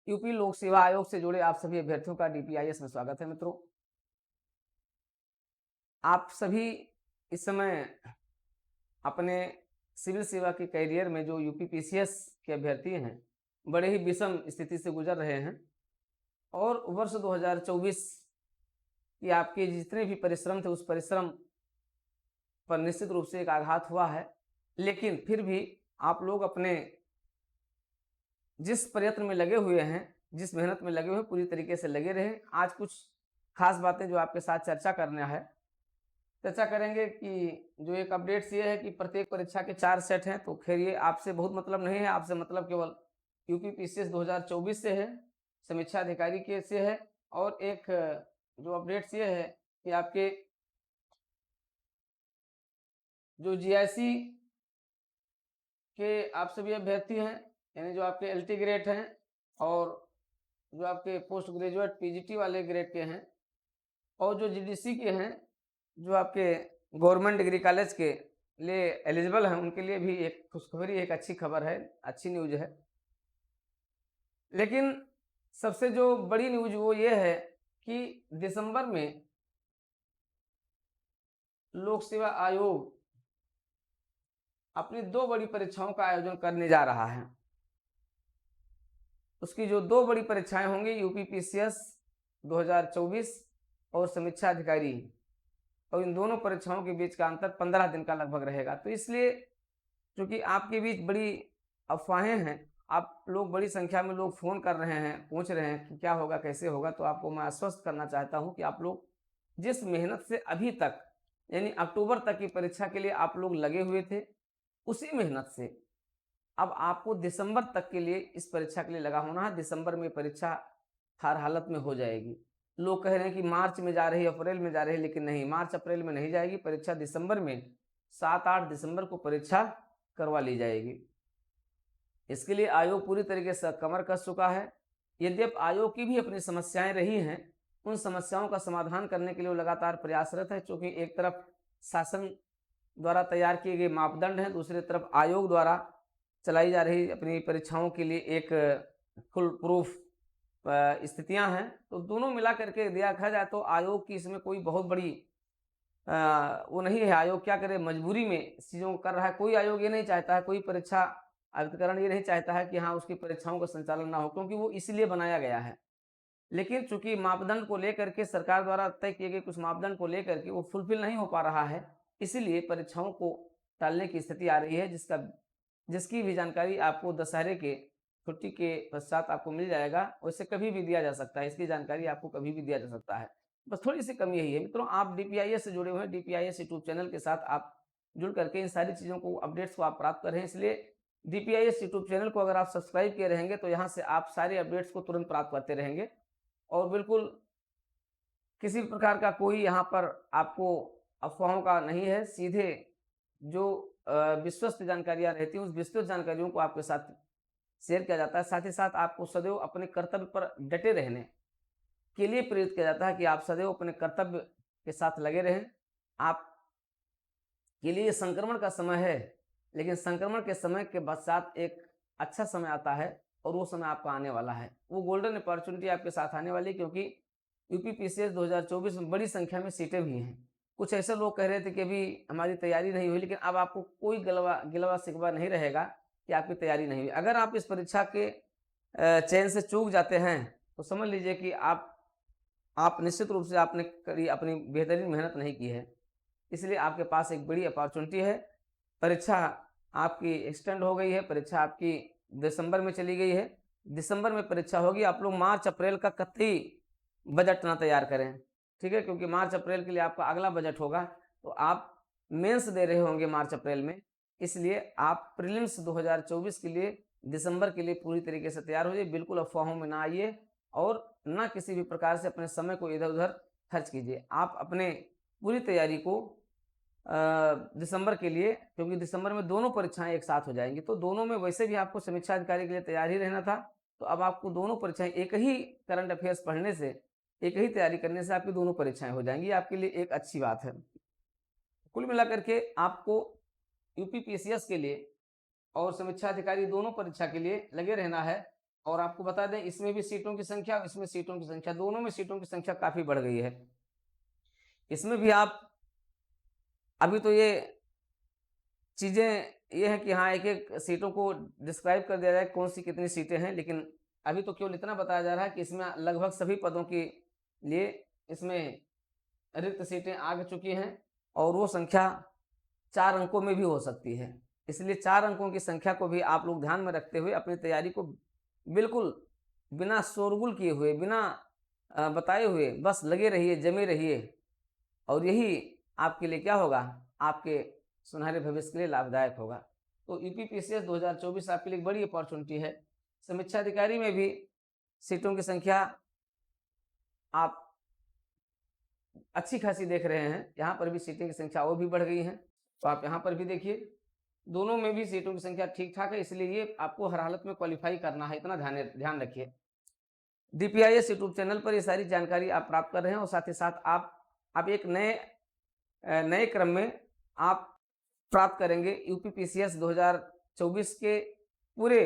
UP लोक सेवा आयोग से जुड़े आप सभी अभ्यर्थियों का डीपीआईएस में स्वागत है। मित्रों, आप सभी इस समय अपने सिविल सेवा के कैरियर में जो यूपी पीसीएस के अभ्यर्थी हैं, बड़े ही विषम स्थिति से गुजर रहे हैं और वर्ष 2024 की आपके जितने भी परिश्रम थे उस परिश्रम पर निश्चित रूप से एक आघात हुआ है। लेकिन फिर भी आप लोग अपने जिस प्रयत्न में लगे हुए हैं, जिस मेहनत में लगे हुए पूरी तरीके से लगे रहे। आज कुछ खास बातें जो आपके साथ चर्चा करना है, चर्चा करेंगे कि जो एक अपडेट्स ये है कि प्रत्येक परीक्षा के 4 सेट हैं। तो खैर ये आपसे बहुत मतलब नहीं है, आपसे मतलब केवल यूपी पीसीएस 2024 से है, समीक्षा अधिकारी के से है। और एक जो अपडेट्स ये है कि आपके जो जीआईसी के आप सभी अभ्यर्थी हैं, यानी जो आपके एलटी ग्रेड हैं और जो आपके पोस्ट ग्रेजुएट पीजीटी वाले ग्रेड के हैं और जो जीडीसी के हैं, जो आपके गवर्नमेंट डिग्री कॉलेज के लिए एलिजिबल हैं, उनके लिए भी एक खुशखबरी, एक अच्छी खबर है, अच्छी न्यूज है। लेकिन सबसे जो बड़ी न्यूज वो ये है कि दिसंबर में लोक सेवा आयोग अपनी 2 बड़ी परीक्षाओं का आयोजन करने जा रहा है। उसकी जो 2 बड़ी परीक्षाएं होंगी, यूपी पीसीएस 2024 और समीक्षा अधिकारी, और इन दोनों परीक्षाओं के बीच का अंतर 15 दिन का लगभग रहेगा। तो इसलिए क्योंकि आपके बीच बड़ी अफवाहें हैं, आप लोग बड़ी संख्या में लोग फोन कर रहे हैं, पूछ रहे हैं कि क्या होगा, कैसे होगा, तो आपको मैं आश्वस्त करना चाहता हूं कि आप लोग जिस मेहनत से अभी तक यानी अक्टूबर तक की परीक्षा के लिए आप लोग लगे हुए थे, उसी मेहनत से अब आपको दिसंबर तक के लिए इस परीक्षा के लिए लगा होना है। दिसंबर में परीक्षा हर हालत में हो जाएगी। लोग कह रहे हैं कि मार्च में जा रही है, अप्रैल में जा रही है, लेकिन नहीं, मार्च अप्रैल में नहीं जाएगी परीक्षा। दिसंबर में 7-8 दिसंबर को परीक्षा करवा ली जाएगी। इसके लिए आयोग पूरी तरीके से कमर कस चुका है। यद्यपि आयोग की भी अपनी समस्याएं रही हैं, उन समस्याओं का समाधान करने के लिए वो लगातार प्रयासरत है। क्योंकि एक तरफ शासन द्वारा तैयार किए गए मापदंड हैं, दूसरी तरफ आयोग द्वारा चलाई जा रही अपनी परीक्षाओं के लिए एक फुल प्रूफ स्थितियां हैं। तो दोनों मिला करके देखा जाए तो आयोग की इसमें कोई बहुत बड़ी वो नहीं है। आयोग क्या करे, मजबूरी में इस चीज़ों को कर रहा है। कोई आयोग ये नहीं चाहता है, कोई परीक्षा अभिकरण ये नहीं चाहता है कि हाँ उसकी परीक्षाओं का संचालन ना हो, क्योंकि वो इसलिए बनाया गया है। लेकिन चूंकि मापदंड को लेकर के सरकार द्वारा तय किए गए कुछ मापदंड को लेकर के वो फुलफिल नहीं हो पा रहा है, इसीलिए परीक्षाओं को टालने की स्थिति आ रही है, जिसकी भी जानकारी आपको दशहरे के छुट्टी के पश्चात आपको मिल जाएगा। वैसे कभी भी दिया जा सकता है, इसकी जानकारी आपको कभी भी दिया जा सकता है। बस थोड़ी सी कमी यही है। मित्रों, आप डीपीआईएस से जुड़े हुए हैं, डीपीआईएस यूट्यूब चैनल के साथ आप जुड़ करके इन सारी चीज़ों को, अपडेट्स को आप प्राप्त कर रहे हैं। इसलिए डीपीआईएस यूट्यूब चैनल को अगर आप सब्सक्राइब किए रहेंगे तो यहाँ से आप सारे अपडेट्स को तुरंत प्राप्त करते रहेंगे और बिल्कुल किसी प्रकार का कोई यहाँ पर आपको अफवाहों का नहीं है। सीधे जो विश्वस्त जानकारियां रहती हैं, उस विस्तृत जानकारियों को आपके साथ शेयर किया जाता है। साथ ही साथ आपको सदैव अपने कर्तव्य पर डटे रहने के लिए प्रेरित किया जाता है कि आप सदैव अपने कर्तव्य के साथ लगे रहें। आप के लिए संक्रमण का समय है, लेकिन संक्रमण के समय के पश्चात एक अच्छा समय आता है और वो समय आपका आने वाला है। वो गोल्डन अपॉर्चुनिटी आपके साथ आने वाली है, क्योंकि यूपी पीसीएस 2024 में बड़ी संख्या में सीटें भी हैं। कुछ ऐसे लोग कह रहे थे कि अभी हमारी तैयारी नहीं हुई, लेकिन अब आपको कोई गिलवा शिकवा नहीं रहेगा कि आपकी तैयारी नहीं हुई। अगर आप इस परीक्षा के चयन से चूक जाते हैं तो समझ लीजिए कि आप निश्चित रूप से आपने अपनी बेहतरीन मेहनत नहीं की है। इसलिए आपके पास एक बड़ी अपॉर्चुनिटी है। परीक्षा आपकी एक्सटेंड हो गई है, परीक्षा आपकी दिसंबर में चली गई है। दिसंबर में परीक्षा होगी। आप लोग मार्च अप्रैल का कतई बजट ना तैयार करें, ठीक है, क्योंकि मार्च अप्रैल के लिए आपका अगला बजट होगा। तो आप मेंस दे रहे होंगे मार्च अप्रैल में, इसलिए आप प्रीलिम्स 2024 के लिए दिसंबर के लिए पूरी तरीके से तैयार हो जाइए। बिल्कुल अफवाहों में ना आइए और ना किसी भी प्रकार से अपने समय को इधर उधर खर्च कीजिए। आप अपने पूरी तैयारी को दिसंबर के लिए, क्योंकि दिसंबर में दोनों परीक्षाएं एक साथ हो जाएंगी, तो दोनों में वैसे भी आपको समीक्षा अधिकारी के लिए तैयार ही रहना था। तो अब आपको दोनों परीक्षाएं एक ही करंट अफेयर्स पढ़ने से, एक ही तैयारी करने से आपकी दोनों परीक्षाएं हो जाएंगी। आपके लिए एक अच्छी बात है। कुल मिलाकर के आपको यूपी पीसीएस के लिए और समीक्षा अधिकारी दोनों परीक्षा के लिए लगे रहना है और आपको बता दें इसमें भी सीटों की संख्या, इसमें सीटों की संख्या, दोनों में सीटों की संख्या काफ़ी बढ़ गई है। इसमें भी आप अभी तो ये चीज़ें ये है कि हाँ, एक-एक सीटों को डिस्क्राइब कर दिया जाए कौन सी कितनी सीटें हैं, लेकिन अभी तो केवल इतना बताया जा रहा है कि इसमें लगभग सभी पदों के लिए इसमें रिक्त सीटें आ चुकी हैं और वो संख्या 4 अंकों में भी हो सकती है। इसलिए 4 अंकों की संख्या को भी आप लोग ध्यान में रखते हुए अपनी तैयारी को बिल्कुल बिना शोरगुल किए हुए, बिना बताए हुए बस लगे रहिए, जमे रहिए और यही आपके लिए क्या होगा, आपके सुनहरे भविष्य के लिए लाभदायक होगा। तो यूपीपीसीएस 2024 आपके लिए एक बड़ी अपॉर्चुनिटी है। समीक्षा अधिकारी में भी सीटों की संख्या आप अच्छी खासी देख रहे हैं, यहाँ पर भी सीटें की संख्या और भी बढ़ गई हैं। तो आप यहाँ पर भी देखिए, दोनों में भी सीटों की संख्या ठीक-ठाक है, इसलिए ये आपको हर हालत में क्वालीफाई करना है, इतना ध्यान रखिए। डीपीआईएस यूट्यूब चैनल पर ये सारी जानकारी आप प्राप्त कर रहे हैं और साथ ही साथ आप एक नए क्रम में आप प्राप्त करेंगे यूपीपीसीएस 2024 के पूरे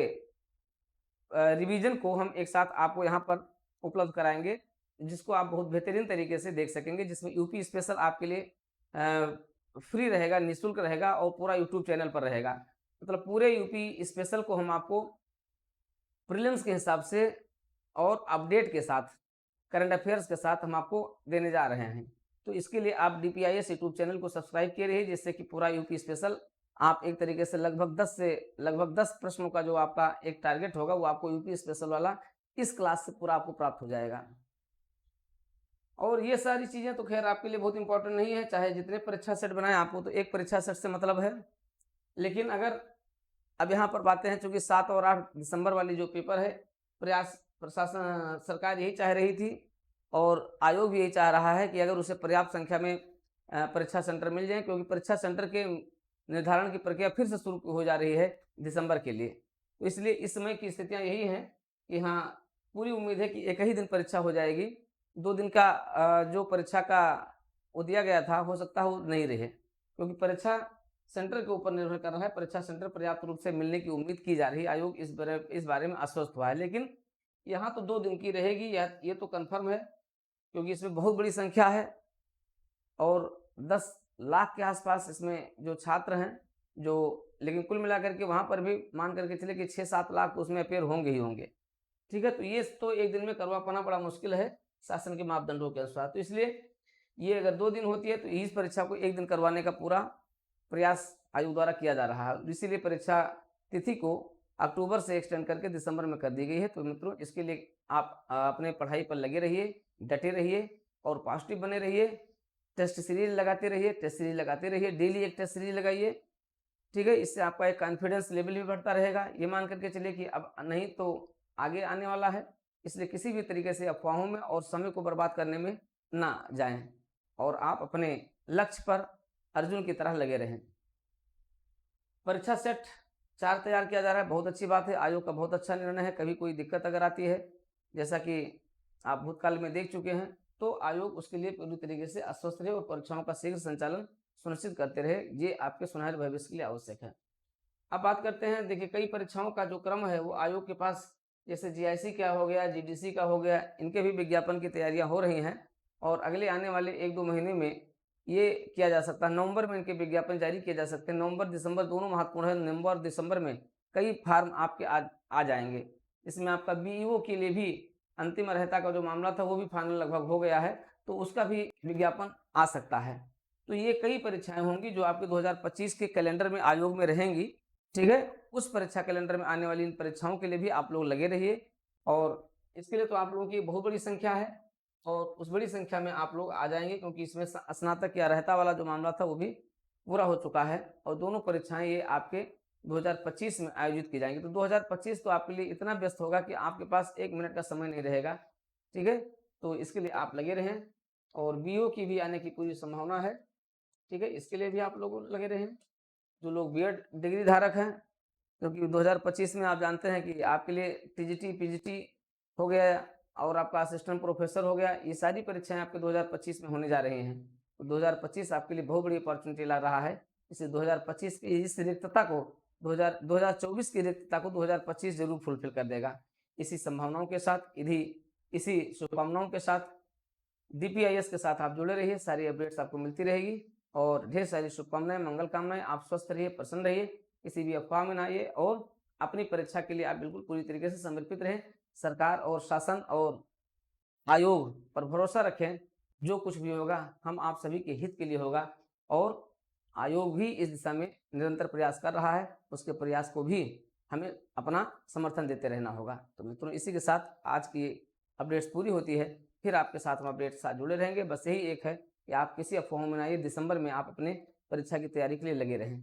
रिवीजन को हम एक साथ आपको यहाँ पर उपलब्ध कराएंगे, जिसको आप बहुत बेहतरीन तरीके से देख सकेंगे, जिसमें यूपी स्पेशल आपके लिए फ्री रहेगा, निःशुल्क रहेगा और पूरा यूट्यूब चैनल पर रहेगा। मतलब पूरे यूपी स्पेशल को हम आपको प्रीलिम्स के हिसाब से और अपडेट के साथ, करंट अफेयर्स के साथ हम आपको देने जा रहे हैं। तो इसके लिए आप डीपीआईएस यूट्यूब चैनल को सब्सक्राइब किए रहिए, जिससे कि पूरा यूपी स्पेशल आप एक तरीके से लगभग 10 प्रश्नों का जो आपका एक टारगेट होगा वो आपको यूपी स्पेशल वाला इस क्लास से पूरा आपको प्राप्त हो जाएगा। और ये सारी चीज़ें तो खैर आपके लिए बहुत इंपॉर्टेंट नहीं है, चाहे जितने परीक्षा सेट बनाए आपको तो एक परीक्षा सेट से मतलब है। लेकिन अगर अब यहाँ पर बातें हैं, चूँकि 7 और 8 दिसंबर वाली जो पेपर है, प्रशासन सरकार यही चाह रही थी और आयोग भी यही चाह रहा है कि अगर उसे पर्याप्त संख्या में परीक्षा सेंटर मिल जाए, क्योंकि परीक्षा सेंटर के निर्धारण की प्रक्रिया फिर से शुरू हो जा रही है दिसंबर के लिए। तो इसलिए इस समय की स्थितियाँ यही हैं कि हाँ, पूरी उम्मीद है कि एक ही दिन परीक्षा हो जाएगी। 2 दिन का जो परीक्षा का वो दिया गया था, हो सकता है वो नहीं रहे, क्योंकि परीक्षा सेंटर के ऊपर निर्भर कर रहा है। परीक्षा सेंटर पर्याप्त रूप से मिलने की उम्मीद की जा रही है। आयोग इस बारे में आश्वस्त हुआ है, लेकिन यहाँ तो 2 दिन की रहेगी, ये तो कन्फर्म है, क्योंकि इसमें बहुत बड़ी संख्या है और 10 लाख के आसपास इसमें जो छात्र हैं, लेकिन कुल मिलाकर के वहाँ पर भी मान करके चले कि 6-7 लाख तो उसमें अपेयर होंगे ही होंगे। ठीक है, तो ये तो एक दिन में करवा पाना बड़ा मुश्किल है शासन के मापदंडों के अनुसार। तो इसलिए ये अगर 2 दिन होती है तो इस परीक्षा को 1 दिन करवाने का पूरा प्रयास आयोग द्वारा किया जा रहा है। इसीलिए परीक्षा तिथि को अक्टूबर से एक्सटेंड करके दिसंबर में कर दी गई है। तो मित्रों, इसके लिए आप अपने पढ़ाई पर लगे रहिए, डटे रहिए और पॉजिटिव बने रहिए। टेस्ट सीरीज लगाते रहिए, डेली एक टेस्ट सीरीज लगाइए। ठीक है, इससे आपका एक कॉन्फिडेंस लेवल भी बढ़ता रहेगा। ये मान करके चलिए कि अब नहीं तो आगे आने वाला है, इसलिए किसी भी तरीके से अफवाहों में और समय को बर्बाद करने में ना जाएं और आप अपने लक्ष्य पर अर्जुन की तरह लगे रहें। परीक्षा सेट 4 तैयार किया जा रहा है, बहुत अच्छी बात है, आयोग का बहुत अच्छा निर्णय है। कभी कोई दिक्कत अगर आती है, जैसा कि आप भूतकाल में देख चुके हैं, तो आयोग उसके लिए पूरी तरीके से आश्वस्त रहे और परीक्षाओं का शीघ्र संचालन सुनिश्चित करते रहे। ये आपके सुनहरे भविष्य के लिए आवश्यक है। अब बात करते हैं, देखिए कई परीक्षाओं का जो क्रम है वो आयोग के पास, जैसे जीआईसी का हो गया, जीडीसी का हो गया, इनके भी विज्ञापन की तैयारियां हो रही हैं और अगले आने वाले 1-2 महीने में ये किया जा सकता है। नवंबर में इनके विज्ञापन जारी किए जा सकते हैं। नवंबर दिसंबर दोनों महत्वपूर्ण है। नवंबर दिसंबर में कई फार्म आपके आ जाएंगे। इसमें आपका बीईओ के लिए भी अंतिम अर्हता का जो मामला था वो भी फाइनल लगभग हो गया है, तो उसका भी विज्ञापन आ सकता है। तो ये कई परीक्षाएं होंगी जो आपके 2025 के कैलेंडर में आयोग में रहेंगी। ठीक है, उस परीक्षा कैलेंडर में आने वाली इन परीक्षाओं के लिए भी आप लोग लगे रहिए और इसके लिए तो आप लोगों की बहुत बड़ी संख्या है और उस बड़ी संख्या में आप लोग आ जाएंगे, क्योंकि इसमें स्नातक या अर्हता वाला जो मामला था वो भी पूरा हो चुका है और दोनों परीक्षाएं ये आपके 2025 में आयोजित की जाएंगी। तो 2025 तो आपके लिए इतना व्यस्त होगा कि आपके पास 1 मिनट का समय नहीं रहेगा। ठीक है, तो इसके लिए आप लगे रहें और बीओ की भी आने की पूरी संभावना है। ठीक है, इसके लिए भी आप लोग लगे रहें। जो लोग बीएड डिग्री धारक हैं, क्योंकि 2025 में आप जानते हैं कि आपके लिए टीजीटी, पीजीटी हो गया और आपका असिस्टेंट प्रोफेसर हो गया, ये सारी परीक्षाएं आपके 2025 में होने जा रही हैं। तो 2025 आपके लिए बहुत बड़ी अपॉर्चुनिटी ला रहा है। इसलिए 2025 की इस रिक्तता को 2024 की रिक्तता को 2025 जरूर फुलफिल कर देगा। इसी संभावनाओं के साथ, इसी शुभकामनाओं के साथ DPIS के साथ आप जुड़े रहिए, सारी अपडेट्स आपको मिलती रहेगी और ढेर सारी शुभकामनाएं, मंगल कामनाएं। आप स्वस्थ रहिए, प्रसन्न रहिए, किसी भी अफवाह में ना आइए और अपनी परीक्षा के लिए आप बिल्कुल पूरी तरीके से समर्पित रहें। सरकार और शासन और आयोग पर भरोसा रखें, जो कुछ भी होगा हम आप सभी के हित के लिए होगा और आयोग भी इस दिशा में निरंतर प्रयास कर रहा है, उसके प्रयास को भी हमें अपना समर्थन देते रहना होगा। तो मित्रों, इसी के साथ आज की अपडेट्स पूरी होती है, फिर आपके साथ हम अपडेट साथ जुड़े रहेंगे। बस यही एक है कि आप किसी अफवाहों में ना आइए, दिसंबर में आप अपने परीक्षा की तैयारी के लिए लगे रहें।